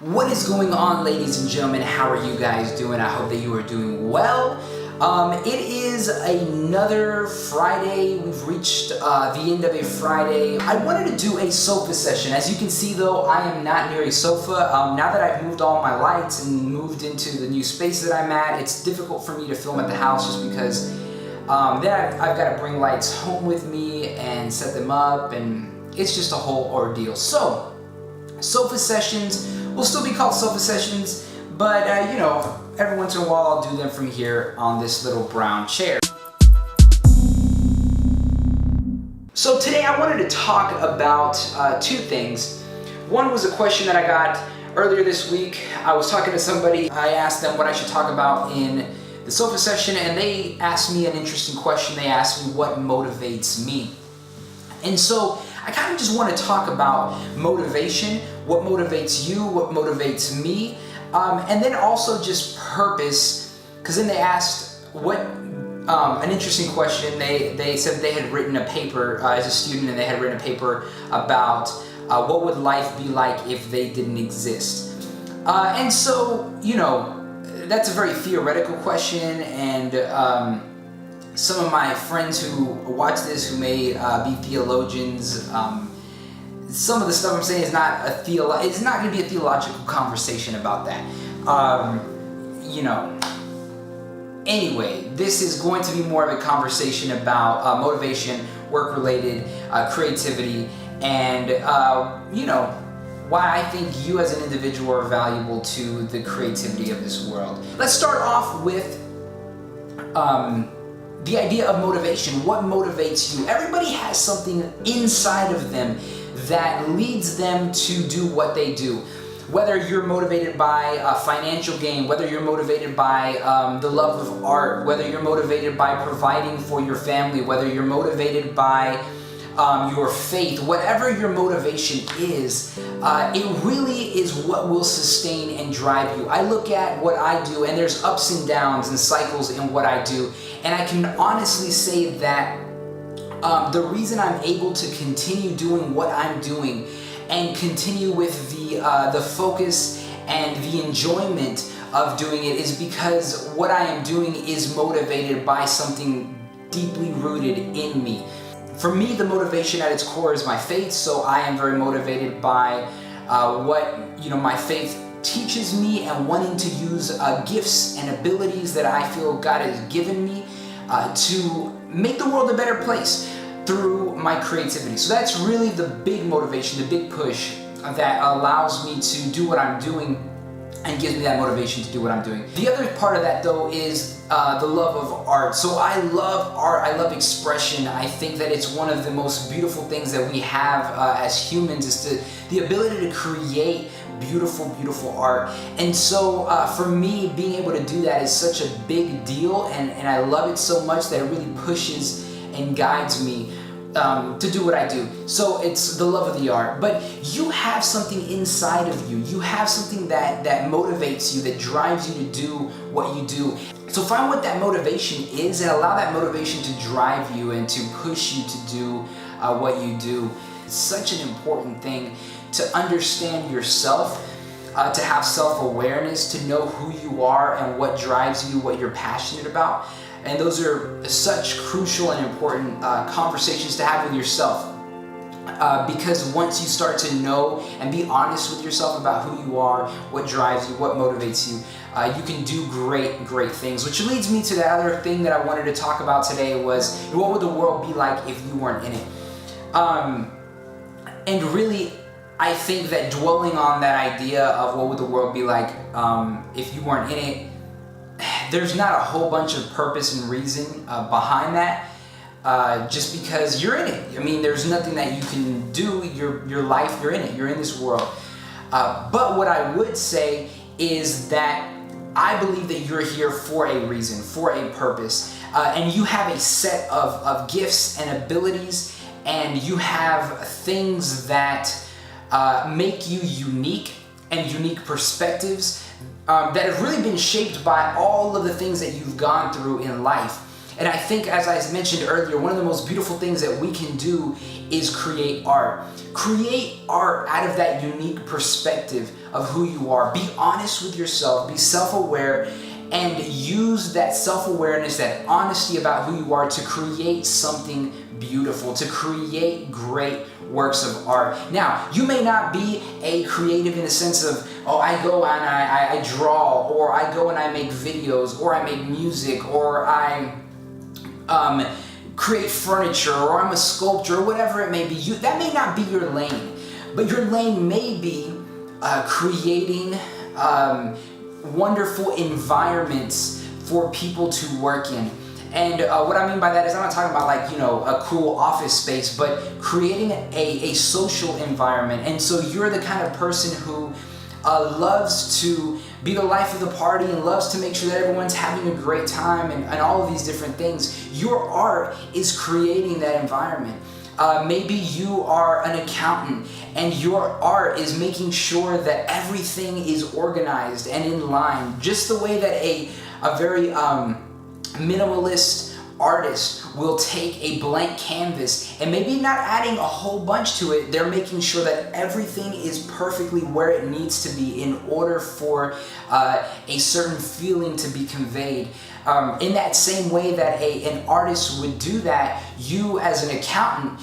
What is going on, ladies and gentlemen? How are you guys doing? I hope that you are doing well. It is another Friday. We've reached the end of a Friday. I wanted to do a sofa session. As you can see though, I am not near a sofa. Now that I've moved all my lights and moved into the new space that I'm at, it's difficult for me to film at the house just because then I've got to bring lights home with me and set them up, and it's just a whole ordeal. So, sofa sessions will still be called sofa sessions, but every once in a while I'll do them from here on this little brown chair. So today I wanted to talk about two things. One was a question that I got earlier this week. I was talking to somebody. I asked them what I should talk about in the sofa session, and they asked me an interesting question. They asked me what motivates me. And so I kind of just want to talk about motivation, what motivates you, what motivates me, and then also just purpose, because then they asked an interesting question. They said they had written a paper as a student, and they had written a paper about what would life be like if they didn't exist. And so, that's a very theoretical question, and some of my friends who watch this, who may be theologians, some of the stuff I'm saying is not it's not going to be a theological conversation about that. Anyway, this is going to be more of a conversation about motivation, work-related, creativity, and why I think you as an individual are valuable to the creativity of this world. Let's start off with the idea of motivation. What motivates you? Everybody has something inside of them that leads them to do what they do. Whether you're motivated by a financial gain, whether you're motivated by the love of art, whether you're motivated by providing for your family, whether you're motivated by your faith, whatever your motivation is, it really is what will sustain and drive you. I look at what I do, and there's ups and downs and cycles in what I do, and I can honestly say that the reason I'm able to continue doing what I'm doing and continue with the focus and the enjoyment of doing it is because what I am doing is motivated by something deeply rooted in me. For me, the motivation at its core is my faith, so I am very motivated by what my faith teaches me, and wanting to use gifts and abilities that I feel God has given me to make the world a better place through my creativity. So that's really the big motivation, the big push that allows me to do what I'm doing and gives me that motivation to do what I'm doing. The other part of that though is the love of art. So I love art, I love expression. I think that it's one of the most beautiful things that we have as humans, is the ability to create beautiful, beautiful art. And so for me, being able to do that is such a big deal, and I love it so much that it really pushes and guides me to do what I do. So it's the love of the art. But you have something inside of you. You have something that motivates you, that drives you to do what you do. So find what that motivation is and allow that motivation to drive you and to push you to do what you do. It's such an important thing to understand yourself, to have self-awareness, to know who you are and what drives you, what you're passionate about. And those are such crucial and important conversations to have with yourself. Because once you start to know and be honest with yourself about who you are, what drives you, what motivates you, you can do great, great things. Which leads me to the other thing that I wanted to talk about today was, what would the world be like if you weren't in it? And really, I think that dwelling on that idea of what would the world be like if you weren't in it, there's not a whole bunch of purpose and reason behind that, just because you're in it. I mean, there's nothing that you can do. Your life, you're in it. You're in this world. But what I would say is that I believe that you're here for a reason, for a purpose, and you have a set of gifts and abilities, and you have things that make you unique and unique perspectives that have really been shaped by all of the things that you've gone through in life. And I think, as I mentioned earlier, one of the most beautiful things that we can do is create art. Create art out of that unique perspective of who you are. Be honest with yourself, be self-aware, and use that self-awareness, that honesty about who you are to create something beautiful, to create great works of art. Now, you may not be a creative in the sense of, oh, I go and I draw, or I go and I make videos, or I make music, or I create furniture, or I'm a sculptor, or whatever it may be. That may not be your lane, but your lane may be creating wonderful environments for people to work in. And what I mean by that is I'm not talking about like, a cool office space, but creating a social environment. And so you're the kind of person who loves to be the life of the party and loves to make sure that everyone's having a great time and all of these different things. Your art is creating that environment. Maybe you are an accountant and your art is making sure that everything is organized and in line, just the way that a very minimalist artist will take a blank canvas and maybe not adding a whole bunch to it. They're making sure that everything is perfectly where it needs to be in order for a certain feeling to be conveyed. In that same way that an artist would do that, you as an accountant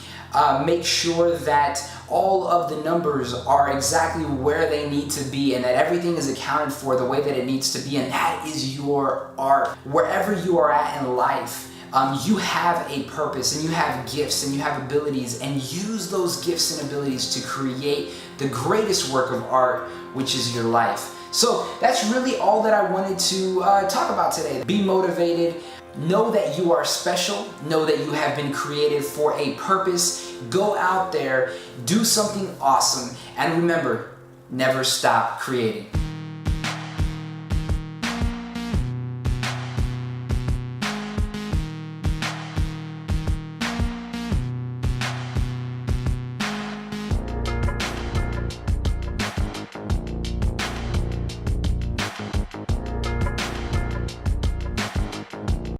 make sure that all of the numbers are exactly where they need to be and that everything is accounted for the way that it needs to be, and that is your art. Wherever you are at in life, you have a purpose and you have gifts and you have abilities, and use those gifts and abilities to create the greatest work of art, which is your life. So that's really all that I wanted to talk about today. Be motivated. Know that you are special. Know that you have been created for a purpose. Go out there, do something awesome, and remember, never stop creating.